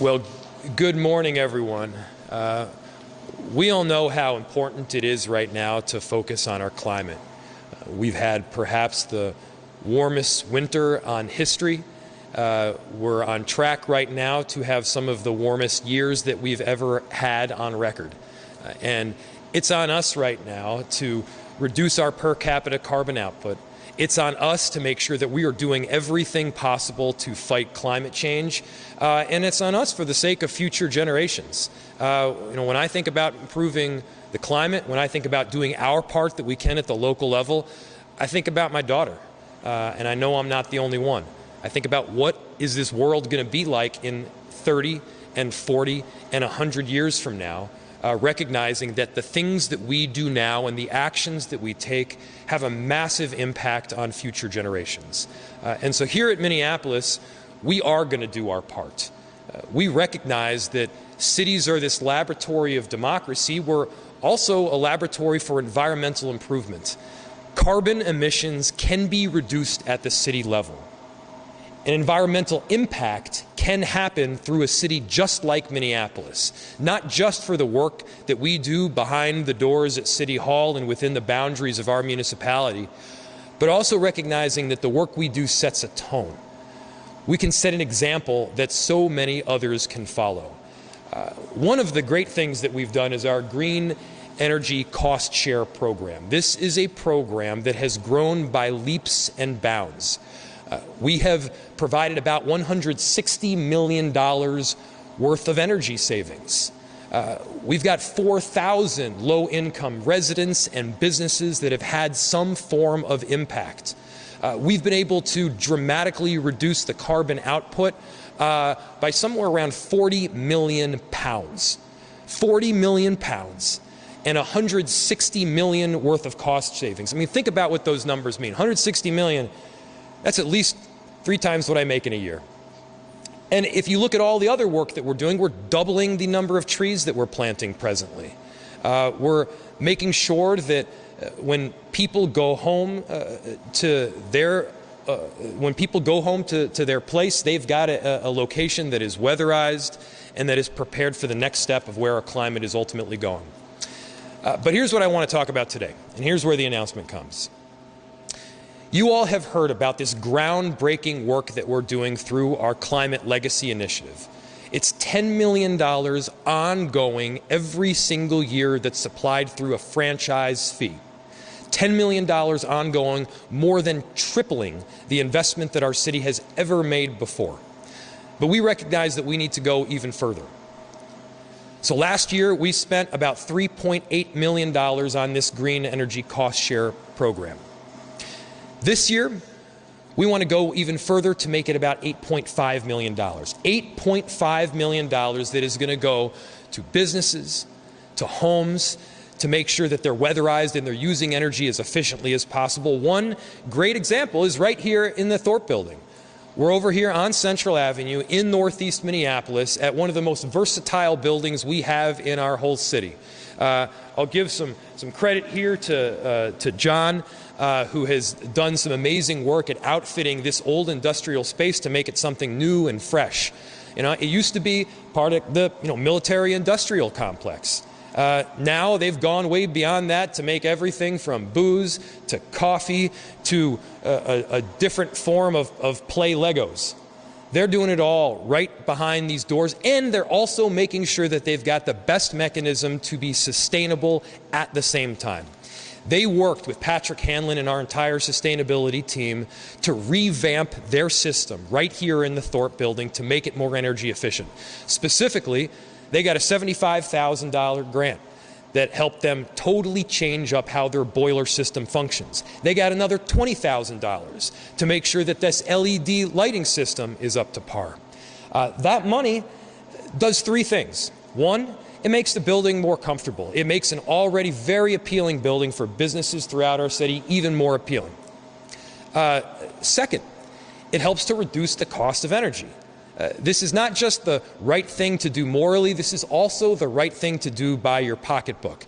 Well, good morning, everyone. We all know how important it is right now to focus on our climate. We've had perhaps the warmest winter on history. We're on track right now to have some of the warmest years that we've ever had on record. And it's on us right now to reduce our per capita carbon output. It's on us to make sure that we are doing everything possible to fight climate change, and it's on us for the sake of future generations. When I think about improving the climate, when I think about doing our part that we can at the local level, I think about my daughter, and I know I'm not the only one. I think about what is this world going to be like in 30 and 40 and 100 years from now, recognizing that the things that we do now and the actions that we take have a massive impact on future generations. And so here at Minneapolis, we are going to do our part. We recognize that cities are this laboratory of democracy. We're also a laboratory for environmental improvement. Carbon emissions can be reduced at the city level. An environmental impact can happen through a city just like Minneapolis, not just for the work that we do behind the doors at City Hall and within the boundaries of our municipality, but also recognizing that the work we do sets a tone. We can set an example that so many others can follow. One of the great things that we've done is our Green Energy Cost Share program. This is a program that has grown by leaps and bounds. We have provided about $160 million worth of energy savings. We've got 4,000 low-income residents and businesses that have had some form of impact. We've been able to dramatically reduce the carbon output by somewhere around 40 million pounds. 40 million pounds and 160 million worth of cost savings. I mean, think about what those numbers mean. 160 million. That's at least 3 times what I make in a year. And if you look at all the other work that we're doing, we're doubling the number of trees that we're planting presently. We're making sure that when people go home to their place, they've got a location that is weatherized and that is prepared for the next step of where our climate is ultimately going. But here's what I want to talk about today, and here's where the announcement comes. You all have heard about this groundbreaking work that we're doing through our Climate Legacy Initiative. It's $10 million ongoing every single year that's supplied through a franchise fee. $10 million ongoing, more than tripling the investment that our city has ever made before. But we recognize that we need to go even further. So last year, we spent about $3.8 million on this Green Energy Cost Share program. This year, we want to go even further to make it about $8.5 million. $8.5 million that is going to go to businesses, to homes, to make sure that they're weatherized and they're using energy as efficiently as possible. One great example is right here in the Thorpe building. We're over here on Central Avenue in Northeast Minneapolis at one of the most versatile buildings we have in our whole city. I'll give some credit here to John, who has done some amazing work at outfitting this old industrial space to make it something new and fresh. It used to be part of the military-industrial complex. Now they've gone way beyond that to make everything from booze to coffee to a different form of play Legos. They're doing it all right behind these doors, and they're also making sure that they've got the best mechanism to be sustainable at the same time. They worked with Patrick Hanlon and our entire sustainability team to revamp their system right here in the Thorpe building to make it more energy efficient. Specifically, they got a $75,000 grant that helped them totally change up how their boiler system functions. They got another $20,000 to make sure that this LED lighting system is up to par. That money does 3 things. One, it makes the building more comfortable. It makes an already very appealing building for businesses throughout our city even more appealing. Second, it helps to reduce the cost of energy. This is not just the right thing to do morally, this is also the right thing to do by your pocketbook.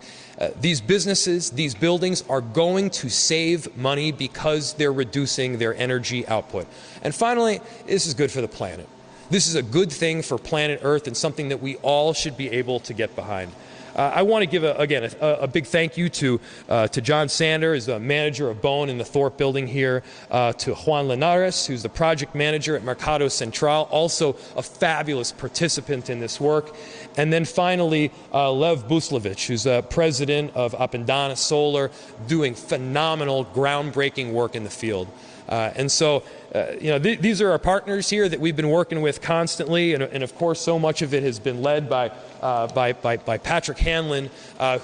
These businesses, these buildings are going to save money because they're reducing their energy output. And finally, this is good for the planet. This is a good thing for planet Earth and something that we all should be able to get behind. I want to give, again, a big thank you to John Sanders, the manager of Bone in the Thorpe building here, to Juan Linares, who's the project manager at Mercado Central, also a fabulous participant in this work. And then finally, Lev Buslovich, who's the president of Apendana Solar, doing phenomenal, groundbreaking work in the field. And so, these are our partners here that we've been working with constantly, and of course, so much of it has been led by Patrick Hanlon,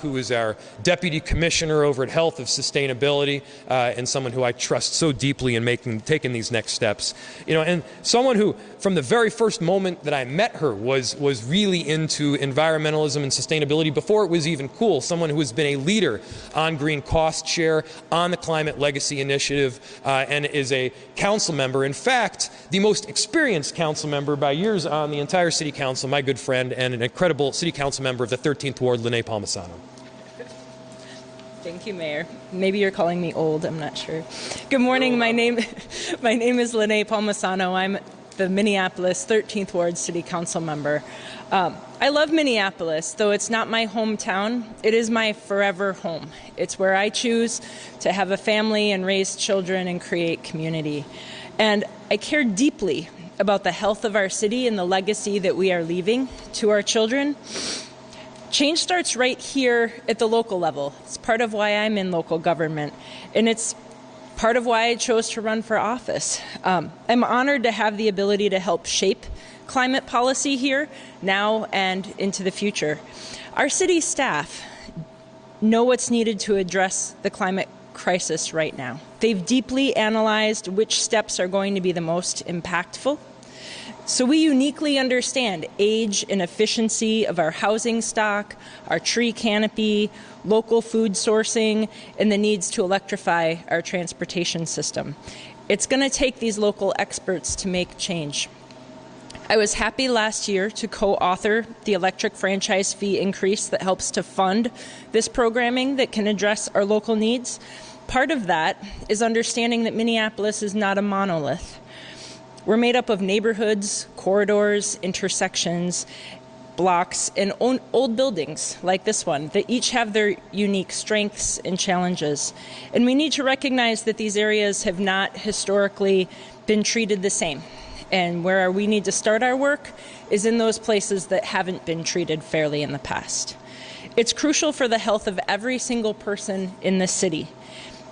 who is our Deputy Commissioner over at Health of Sustainability, and someone who I trust so deeply in taking these next steps. And someone who, from the very first moment that I met her, was really into environmentalism and sustainability before it was even cool. Someone who has been a leader on Green Cost Share, on the Climate Legacy Initiative, and is a council member. In fact, the most experienced council member by years on the entire city council, my good friend, and an incredible city council member of the 13th Ward, Linea Palmisano. Thank you, Mayor. Maybe you're calling me old, I'm not sure. Good morning, my name is Linea Palmisano. I'm the Minneapolis 13th Ward City Council member. I love Minneapolis, though it's not my hometown. It is my forever home. It's where I choose to have a family and raise children and create community. And I care deeply about the health of our city and the legacy that we are leaving to our children. Change starts right here at the local level. It's part of why I'm in local government, and it's part of why I chose to run for office. I'm honored to have the ability to help shape climate policy here, now and into the future. Our city staff know what's needed to address the climate crisis right now. They've deeply analyzed which steps are going to be the most impactful. So we uniquely understand age and efficiency of our housing stock, our tree canopy, local food sourcing, and the needs to electrify our transportation system. It's going to take these local experts to make change. I was happy last year to co-author the electric franchise fee increase that helps to fund this programming that can address our local needs. Part of that is understanding that Minneapolis is not a monolith. We're made up of neighborhoods, corridors, intersections, blocks, and old buildings like this one that each have their unique strengths and challenges. And we need to recognize that these areas have not historically been treated the same. And where we need to start our work is in those places that haven't been treated fairly in the past. It's crucial for the health of every single person in this city.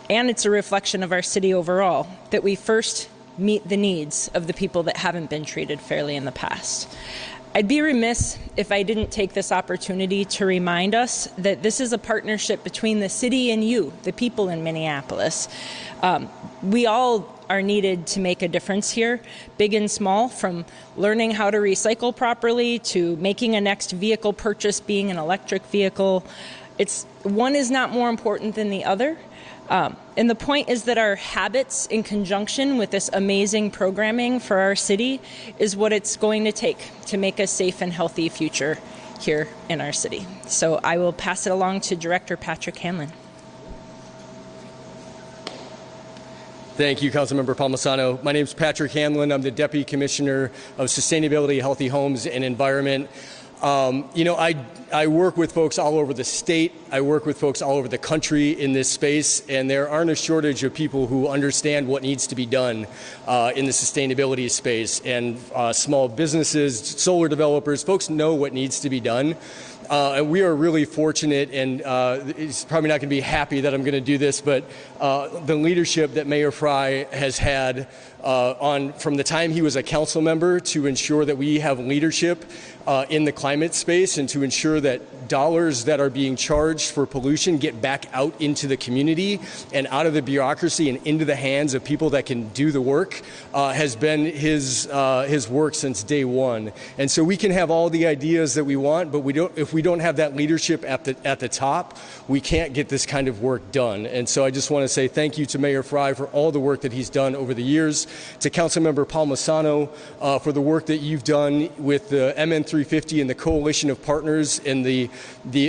And it's a reflection of our city overall that we first meet the needs of the people that haven't been treated fairly in the past. I'd be remiss if I didn't take this opportunity to remind us that this is a partnership between the city and you, the people in Minneapolis. We all are needed to make a difference here, big and small, from learning how to recycle properly to making a next vehicle purchase being an electric vehicle. One is not more important than the other. And the point is that our habits in conjunction with this amazing programming for our city is what it's going to take to make a safe and healthy future here in our city. So I will pass it along to Director Patrick Hanlon. Thank you, Councilmember Palmisano. My name is Patrick Hanlon. I'm the Deputy Commissioner of Sustainability, Healthy Homes, and Environment. I work with folks all over the state. I work with folks all over the country in this space, and there aren't a shortage of people who understand what needs to be done in the sustainability space. And small businesses, solar developers, folks know what needs to be done. And we are really fortunate, and he's probably not going to be happy that I'm going to do this, but the leadership that Mayor Frey has had from the time he was a council member to ensure that we have leadership in the climate space and to ensure that dollars that are being charged for pollution get back out into the community and out of the bureaucracy and into the hands of people that can do the work has been his work since day one. And so we can have all the ideas that we want, but if we don't have that leadership at the top, we can't get this kind of work done. And so I just want to say thank you to Mayor Frey for all the work that he's done over the years, to Councilmember Palmisano for the work that you've done with the MN350 and the coalition of partners and the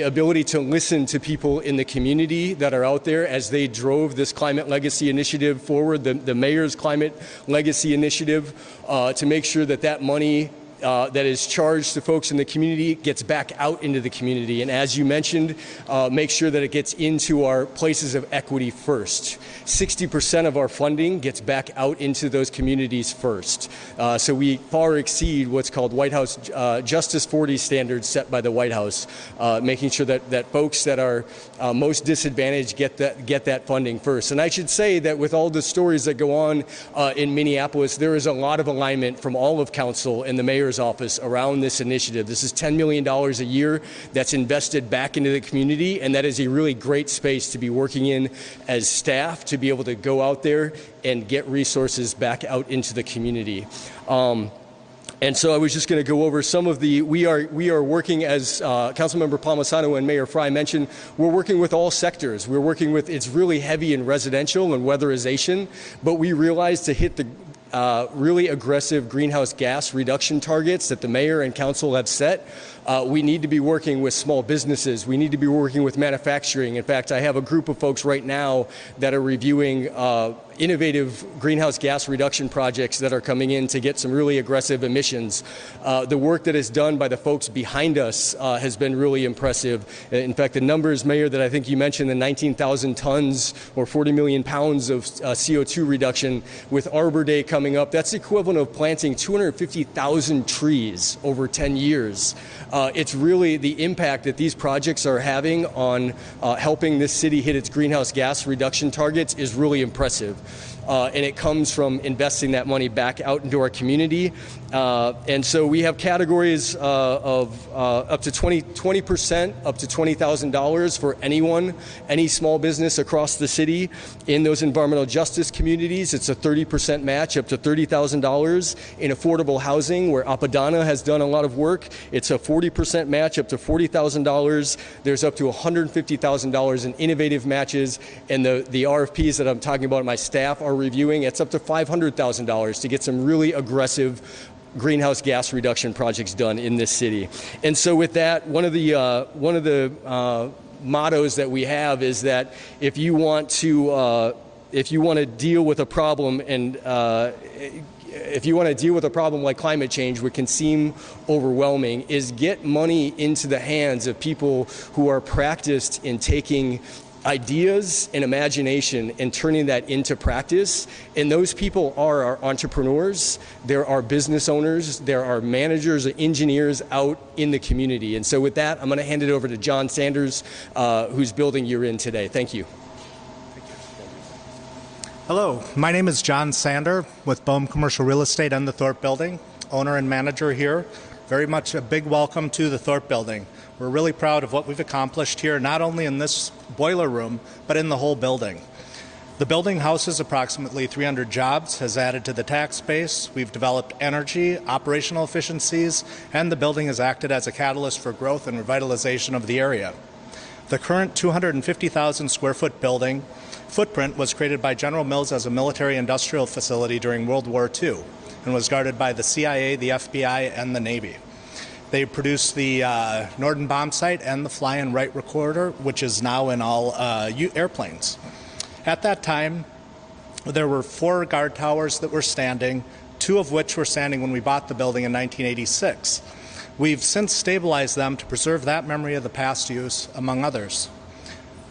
ability to listen listened to people in the community that are out there as they drove this climate legacy initiative forward, the mayor's climate legacy initiative, to make sure that that money that is charged to folks in the community gets back out into the community. And as you mentioned, make sure that it gets into our places of equity first. 60% of our funding gets back out into those communities first. So we far exceed what's called White House Justice 40 standards set by the White House, making sure that folks that are most disadvantaged get that funding first. And I should say that with all the stories that go on in Minneapolis, there is a lot of alignment from all of council and the mayor's office around this initiative. This is $10 million a year that's invested back into the community, and that is a really great space to be working in as staff, to be able to go out there and get resources back out into the community. And so I was just going to go over some of we are working, as Councilmember Palmisano and Mayor Frey mentioned, we're working with all sectors. We're working with, it's really heavy in residential and weatherization, but we realize to hit the really aggressive greenhouse gas reduction targets that the mayor and council have set, we need to be working with small businesses. We need to be working with manufacturing. In fact, I have a group of folks right now that are reviewing innovative greenhouse gas reduction projects that are coming in to get some really aggressive emissions. The work that is done by the folks behind us has been really impressive. In fact, the numbers, Mayor, that I think you mentioned, the 19,000 tons or 40 million pounds of CO2 reduction with Arbor Day coming up, that's the equivalent of planting 250,000 trees over 10 years. It's really the impact that these projects are having on helping this city hit its greenhouse gas reduction targets is really impressive. And it comes from investing that money back out into our community. And so we have categories of up to 20% up to $20,000 for anyone, any small business across the city. In those environmental justice communities, it's a 30% match up to $30,000. In affordable housing, where Apadana has done a lot of work, it's a 40% match up to $40,000. There's up to $150,000 in innovative matches. And the RFPs that I'm talking about, my staff are reviewing, it's up to $500,000 to get some really aggressive greenhouse gas reduction projects done in this city. And so with that, one of the mottos that we have is that if you want to deal with a problem and if you want to deal with a problem like climate change, which can seem overwhelming, is get money into the hands of people who are practiced in taking ideas and imagination and turning that into practice. And those people are our entrepreneurs, there are business owners, there are managers and engineers out in the community. And so with that, I'm going to hand it over to John Sanders, whose building you're in today. Thank you. Hello, my name is John Sander with Bohm Commercial Real Estate and the Thorpe Building, owner and manager here. Very much a big welcome to the Thorpe Building. We're really proud of what we've accomplished here, not only in this boiler room, but in the whole building. The building houses approximately 300 jobs, has added to the tax base. We've developed energy, operational efficiencies, and the building has acted as a catalyst for growth and revitalization of the area. The current 250,000 square foot building footprint was created by General Mills as a military industrial facility during World War II and was guarded by the CIA, the FBI, and the Navy. They produced the Norden bomb sight and the fly-in right recorder, which is now in all airplanes. At that time, there were 4 guard towers that were standing, 2 of which were standing when we bought the building in 1986. We've since stabilized them to preserve that memory of the past use, among others.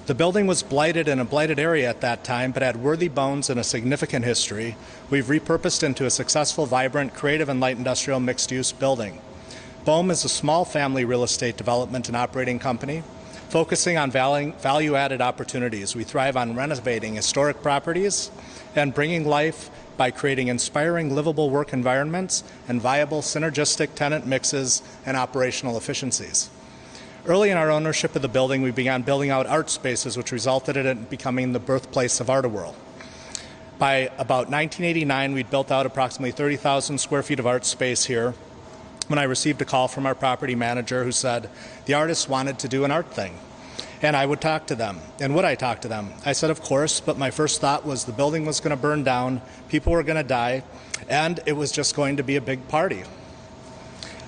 The building was blighted in a blighted area at that time, but had worthy bones and a significant history. We've repurposed into a successful, vibrant, creative, and light industrial mixed-use building. Bohm is a small family real estate development and operating company focusing on value-added opportunities. We thrive on renovating historic properties and bringing life by creating inspiring, livable work environments and viable synergistic tenant mixes and operational efficiencies. Early in our ownership of the building, we began building out art spaces, which resulted in it becoming the birthplace of Art-A-Whirl. By about 1989, we'd built out approximately 30,000 square feet of art space here, when I received a call from our property manager who said the artists wanted to do an art thing. And I would talk to them. And would I talk to them? I said, of course, but my first thought was the building was going to burn down, people were going to die, and it was just going to be a big party.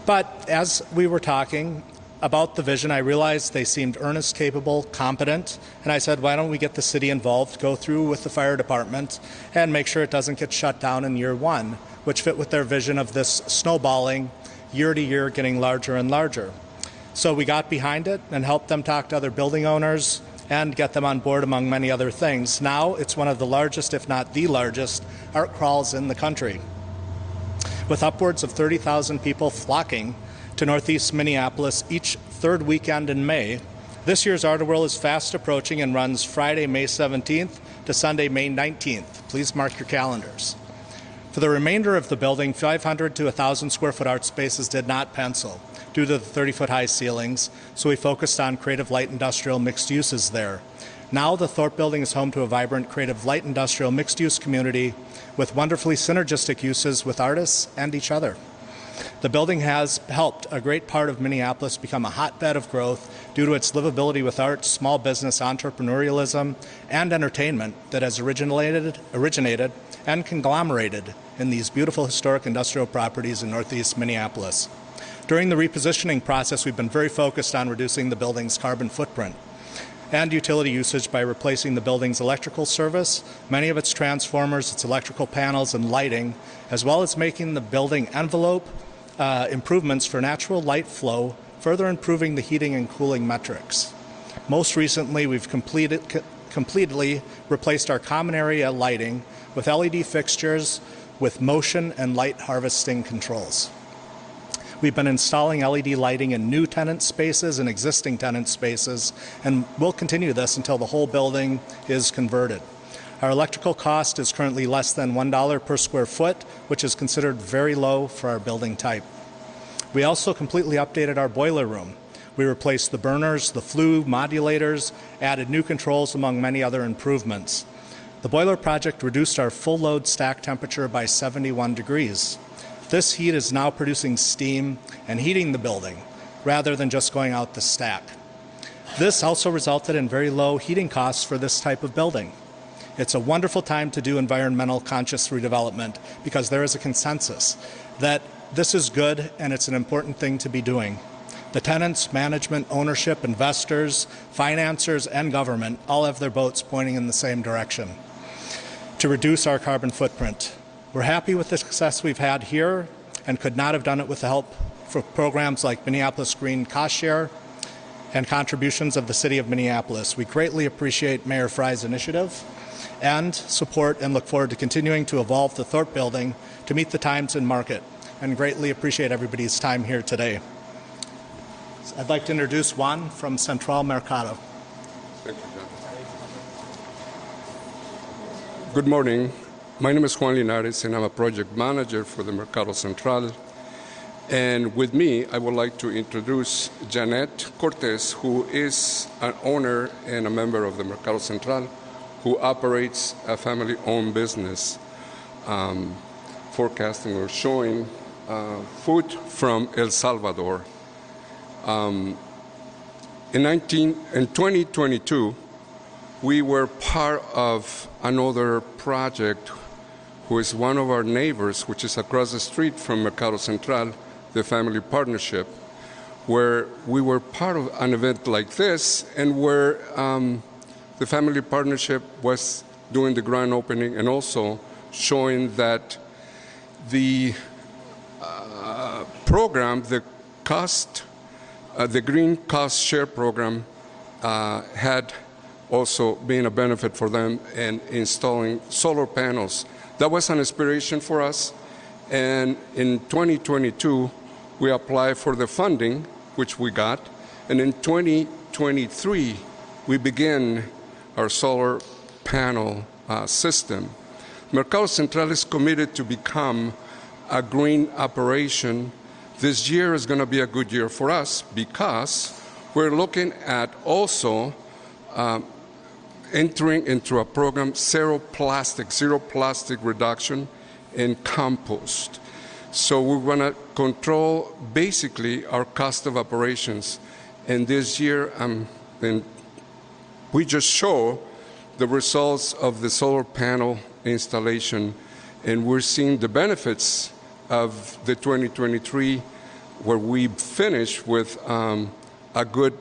But as we were talking, about the vision, I realized they seemed earnest, capable, competent, and I said, why don't we get the city involved, go through with the fire department, and make sure it doesn't get shut down in year one, which fit with their vision of this snowballing year to year, getting larger and larger. So we got behind it and helped them talk to other building owners and get them on board, among many other things. Now it's one of the largest, if not the largest, art crawls in the country, with upwards of 30,000 people flocking to Northeast Minneapolis each third weekend in May. This year's Art Whirl is fast approaching and runs Friday, May 17th to Sunday, May 19th. Please mark your calendars. For the remainder of the building, 500 to 1,000 square foot art spaces did not pencil due to the 30-foot high ceilings, so we focused on creative light industrial mixed uses there. Now the Thorpe building is home to a vibrant creative light industrial mixed use community with wonderfully synergistic uses with artists and each other. The building has helped a great part of Minneapolis become a hotbed of growth due to its livability with art, small business, entrepreneurialism, and entertainment that has originated and conglomerated in these beautiful historic industrial properties in Northeast Minneapolis. During the repositioning process, we've been very focused on reducing the building's carbon footprint and utility usage by replacing the building's electrical service, many of its transformers, its electrical panels, and lighting, as well as making the building envelope improvements for natural light flow, further improving the heating and cooling metrics. Most recently, we've completely replaced our common area lighting with LED fixtures with motion and light harvesting controls. We've been installing LED lighting in new tenant spaces and existing tenant spaces, and we'll continue this until the whole building is converted. Our electrical cost is currently less than $1 per square foot, which is considered very low for our building type. We also completely updated our boiler room. We replaced the burners, the flue modulators, added new controls, among many other improvements. The boiler project reduced our full load stack temperature by 71 degrees. This heat is now producing steam and heating the building, rather than just going out the stack. This also resulted in very low heating costs for this type of building. It's a wonderful time to do environmental conscious redevelopment because there is a consensus that this is good and it's an important thing to be doing. The tenants, management, ownership, investors, financiers, and government all have their boats pointing in the same direction to reduce our carbon footprint. We're happy with the success we've had here and could not have done it with the help for programs like Minneapolis Green Cost Share and contributions of the City of Minneapolis. We greatly appreciate Mayor Frey's initiative and support and look forward to continuing to evolve the Thorpe building to meet the times and market, and greatly appreciate everybody's time here today. I'd like to introduce Juan from Central Mercado. Thank you, John. Good morning. My name is Juan Linares, and I'm a project manager for the Mercado Central. And with me, I would like to introduce Janet Cortez, who is an owner and a member of the Mercado Central, who operates a family-owned business, forecasting or showing food from El Salvador. In 2022, we were part of another project who is one of our neighbors, which is across the street from Mercado Central, the Family Partnership, where we were part of an event like this and where the Family Partnership was doing the grand opening and also showing that the program, the Green Cost Share program had also been a benefit for them in installing solar panels. That was an inspiration for us, and in 2022 we applied for the funding, which we got, and in 2023 we began our solar panel system. Mercado Central is committed to become a green operation. This year is going to be a good year for us because we're looking at also entering into a program, zero plastic reduction in compost. So we're going to control basically our cost of operations. And this year, we just show the results of the solar panel installation, and we're seeing the benefits of the 2023, where we finished with a good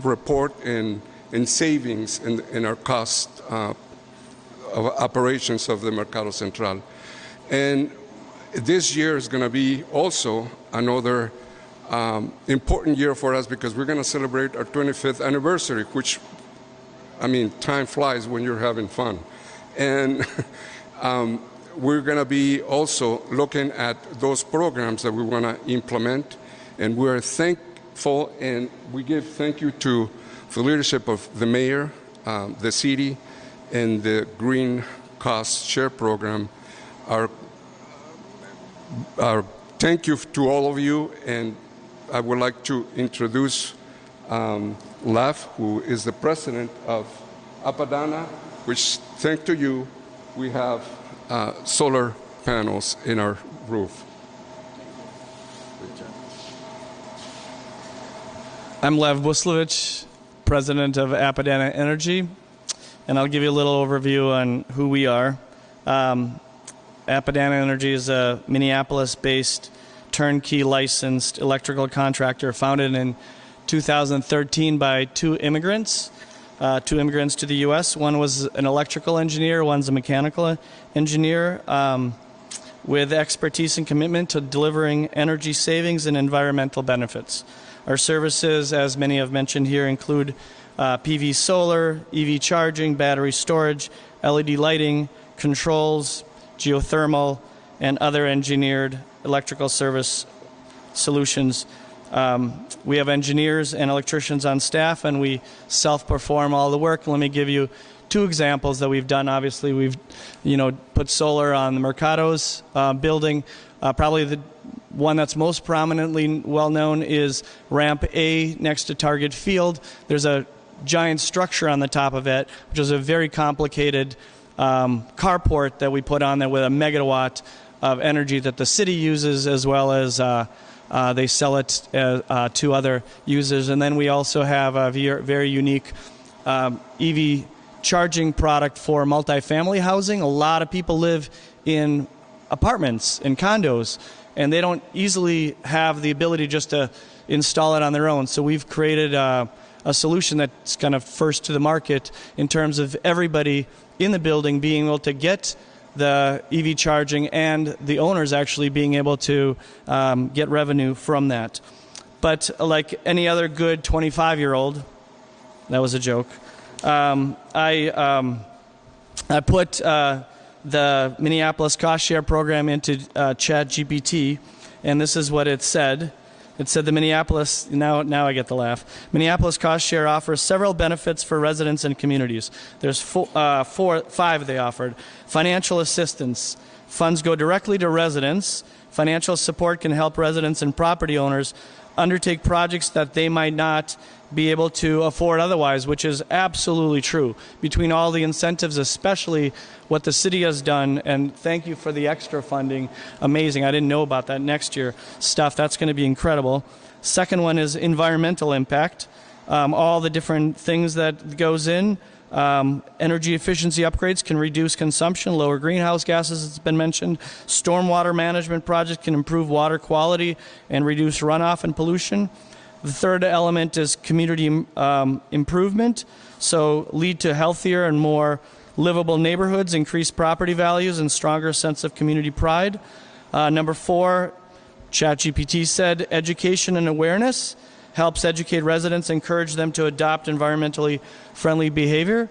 report in savings in our cost of operations of the Mercado Central. And this year is going to be also another important year for us because we're going to celebrate our 25th anniversary, which, I mean, time flies when you're having fun. And we're going to be also looking at those programs that we want to implement. And we're thankful, and we give thank you to the leadership of the mayor, the city, and the Green Cost Share Program. Our thank you to all of you, and I would like to introduce Laf, who is the president of Apadana, which, thanks to you, we have solar panels in our roof. I'm Lev Buslovich, president of Apadana Energy, and I'll give you a little overview on who we are. Apadana Energy is a Minneapolis-based turnkey licensed electrical contractor founded in 2013 by two immigrants to the U.S. One was an electrical engineer, one's a mechanical engineer, with expertise and commitment to delivering energy savings and environmental benefits. Our services, as many have mentioned here, include PV solar, EV charging, battery storage, LED lighting, controls, geothermal, and other engineered electrical service solutions. We have engineers and electricians on staff, and we self-perform all the work. Let me give you two examples that we've done. Obviously, we've put solar on the Mercado's building. Probably the one that's most prominently well-known is Ramp A next to Target Field. There's a giant structure on the top of it, which is a very complicated carport that we put on there with a megawatt of energy that the city uses, as well as they sell it to other users. And then we also have a very unique EV charging product for multifamily housing. A lot of people live in apartments, in condos, and they don't easily have the ability just to install it on their own. So we've created a solution that's kind of first to the market in terms of everybody in the building being able to get the EV charging and the owners actually being able to get revenue from that. But like any other good 25-year-old, that was a joke, I put the Minneapolis Cost Share Program into ChatGPT, and this is what it said. It said the Minneapolis, now I get the laugh. Minneapolis Cost Share offers several benefits for residents and communities. There's five they offered. Financial assistance. Funds go directly to residents. Financial support can help residents and property owners undertake projects that they might not be able to afford otherwise, which is absolutely true. Between all the incentives, especially what the city has done, and thank you for the extra funding, amazing. I didn't know about that next year stuff. That's going to be incredible. Second one is environmental impact. All the different things that goes in. Energy efficiency upgrades can reduce consumption, lower greenhouse gases, it's been mentioned. Stormwater management projects can improve water quality and reduce runoff and pollution. The third element is community improvement, so lead to healthier and more livable neighborhoods, increased property values, and stronger sense of community pride. Number four, ChatGPT said education and awareness helps educate residents, encourage them to adopt environmentally friendly behavior.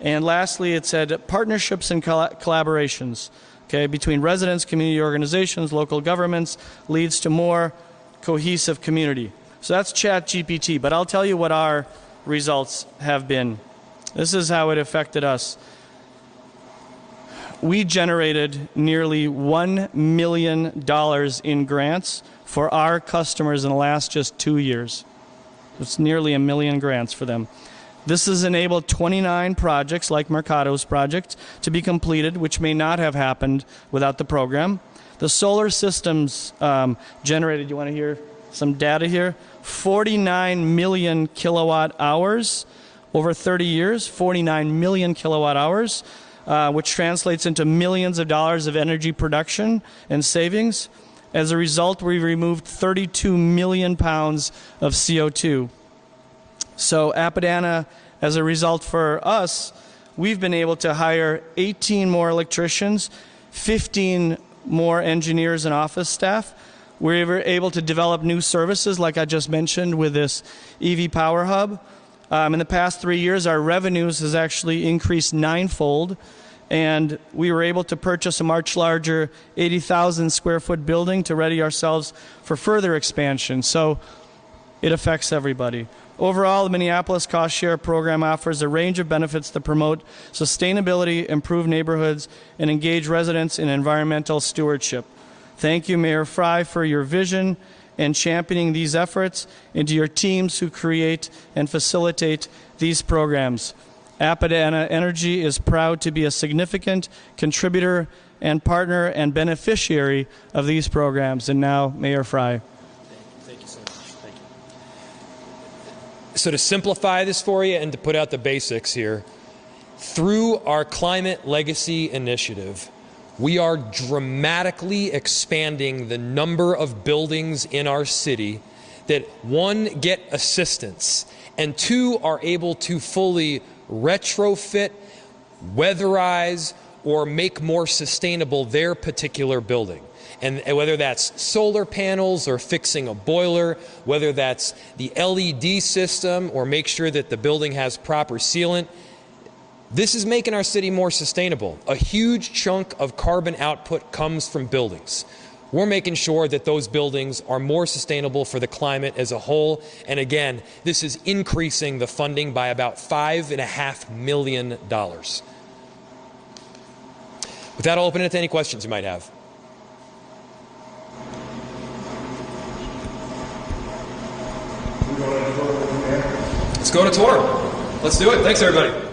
And lastly, it said partnerships and collaborations, between residents, community organizations, local governments, leads to more cohesive community. So that's ChatGPT, but I'll tell you what our results have been. This is how it affected us. We generated nearly $1 million in grants for our customers in the last just 2 years. It's nearly $1 million grants for them. This has enabled 29 projects, like Mercado's project, to be completed, which may not have happened without the program. The solar systems generated, you want to hear some data here? 49 million kilowatt hours over 30 years, 49 million kilowatt hours, which translates into millions of dollars of energy production and savings. As a result, we removed 32 million pounds of CO2. So Appadana, as a result for us, we've been able to hire 18 more electricians, 15 more engineers and office staff. We were able to develop new services, like I just mentioned, with this EV Power Hub. In the past 3 years, our revenues has actually increased ninefold, and we were able to purchase a much larger 80,000 square foot building to ready ourselves for further expansion. So it affects everybody. Overall, the Minneapolis Cost Share Program offers a range of benefits that promote sustainability, improve neighborhoods, and engage residents in environmental stewardship. Thank you, Mayor Frey, for your vision and championing these efforts, and to your teams who create and facilitate these programs. Appadana Energy is proud to be a significant contributor and partner and beneficiary of these programs. And now, Mayor Frey. Thank you so much. Thank you. So to simplify this for you and to put out the basics here, through our Climate Legacy Initiative, we are dramatically expanding the number of buildings in our city that, one, get assistance, and two, are able to fully retrofit, weatherize, or make more sustainable their particular building. And whether that's solar panels or fixing a boiler, whether that's the LED system or make sure that the building has proper sealant, this is making our city more sustainable. A huge chunk of carbon output comes from buildings. We're making sure that those buildings are more sustainable for the climate as a whole. And again, this is increasing the funding by about $5.5 million. With that, I'll open it to any questions you might have. Let's go to tour. Let's do it. Thanks, everybody.